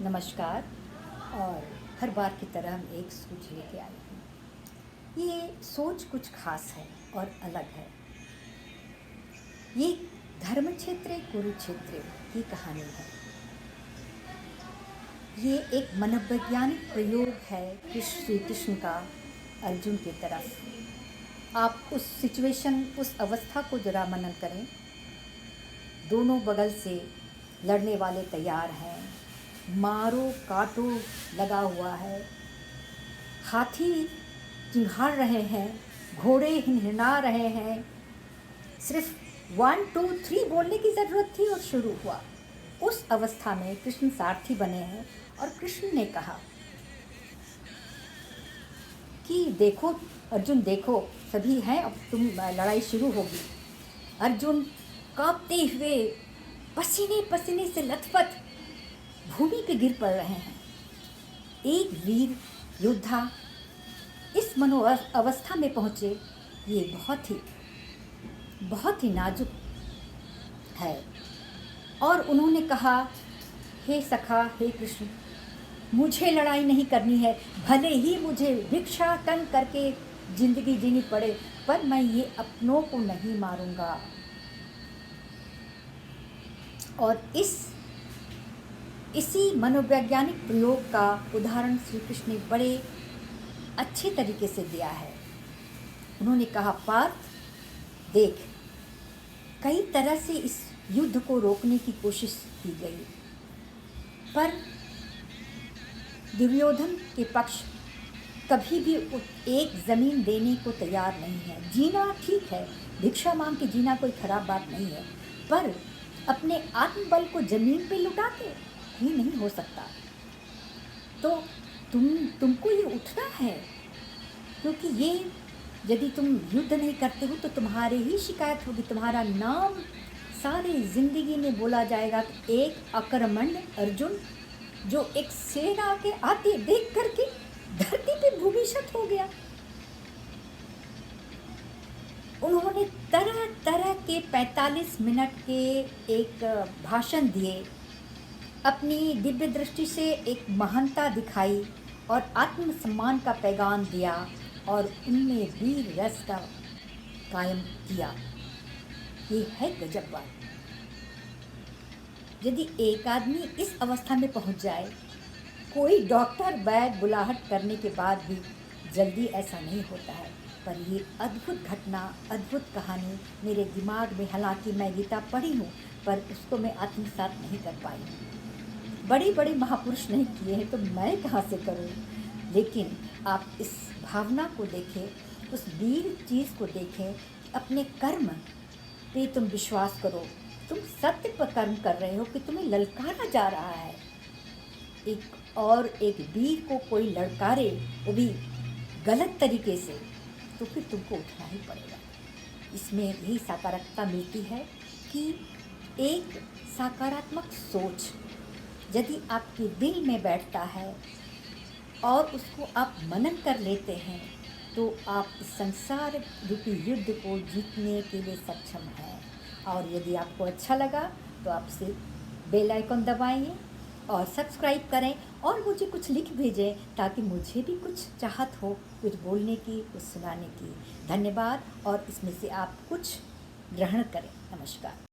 नमस्कार। और हर बार की तरह हम एक सोच लेके आए हैं। ये सोच कुछ खास है और अलग है। ये धर्म क्षेत्र कुरुक्षेत्र की कहानी है। ये एक मनोवैज्ञानिक प्रयोग है श्री कृष्ण का अर्जुन की तरफ। आप उस सिचुएशन, उस अवस्था को जरा मनन करें। दोनों बगल से लड़ने वाले तैयार हैं, मारो काटो लगा हुआ है, हाथी चिंघाड़ रहे हैं, घोड़े हिनहिना रहे हैं। सिर्फ 1 2 3 बोलने की ज़रूरत थी और शुरू हुआ। उस अवस्था में कृष्ण सारथी बने हैं और कृष्ण ने कहा कि देखो अर्जुन, देखो सभी हैं, अब तुम लड़ाई शुरू होगी। अर्जुन कांपते हुए पसीने पसीने से लथपथ भूमि पे गिर पड़ रहे हैं। एक वीर योद्धा इस अवस्था में पहुँचे, ये बहुत ही नाजुक है। और उन्होंने कहा, हे सखा, हे कृष्ण, मुझे लड़ाई नहीं करनी है, भले ही मुझे भिक्षाटन करके जिंदगी जीनी पड़े, पर मैं ये अपनों को नहीं मारूंगा। और इसी मनोवैज्ञानिक प्रयोग का उदाहरण श्री कृष्ण ने बड़े अच्छे तरीके से दिया है। उन्होंने कहा, पार्थ देख, कई तरह से इस युद्ध को रोकने की कोशिश की गई, पर दुर्योधन के पक्ष कभी भी एक ज़मीन देने को तैयार नहीं है। जीना ठीक है, भिक्षा मांग के जीना कोई ख़राब बात नहीं है, पर अपने आत्मबल को ज़मीन पे लुटा के ये नहीं हो सकता। तो तुमको ये उठना है, क्योंकि ये यदि तुम युद्ध नहीं करते हो तो तुम्हारे ही शिकायत होगी, तुम्हारा नाम सारी ज़िंदगी में बोला जाएगा कि एक अकर्मण्य अर्जुन जो एक सेना के आते देख करके धरती पे भूमिष्ठ हो गया। उन्होंने तरह तरह के 45 मिनट के एक भाषण दिए, अपनी दिव्य दृष्टि से एक महानता दिखाई और आत्मसम्मान का पैगाम दिया और उनमें वीर रस का कायम किया। ये है गजब बात। यदि एक आदमी इस अवस्था में पहुंच जाए, कोई डॉक्टर वैद्य बुलाहट करने के बाद भी जल्दी ऐसा नहीं होता है। पर ये अद्भुत घटना, अद्भुत कहानी मेरे दिमाग में, हालांकि मैं गीता पढ़ी हूँ पर उसको मैं आत्मसात नहीं कर पाई हूँ। बड़े बड़े महापुरुष नहीं किए हैं तो मैं कहाँ से करूँ। लेकिन आप इस भावना को देखें, उस वीर चीज़ को देखें, अपने कर्म पे तुम विश्वास करो। तुम सत्य पर कर्म कर रहे हो कि तुम्हें ललकारा जा रहा है। एक वीर को कोई ललकारे, वो भी गलत तरीके से, तो फिर तुमको उठना ही पड़ेगा। इसमें यही सकारात्मकता मिलती है कि एक सकारात्मक सोच यदि आपके दिल में बैठता है और उसको आप मनन कर लेते हैं, तो आप इस संसार रूपी युद्ध को जीतने के लिए सक्षम हैं। और यदि आपको अच्छा लगा तो आप इसे बेल आइकन दबाइए और सब्सक्राइब करें और मुझे कुछ लिख भेजें, ताकि मुझे भी कुछ चाहत हो, कुछ बोलने की, कुछ सुनाने की। धन्यवाद। और इसमें से आप कुछ ग्रहण करें। नमस्कार।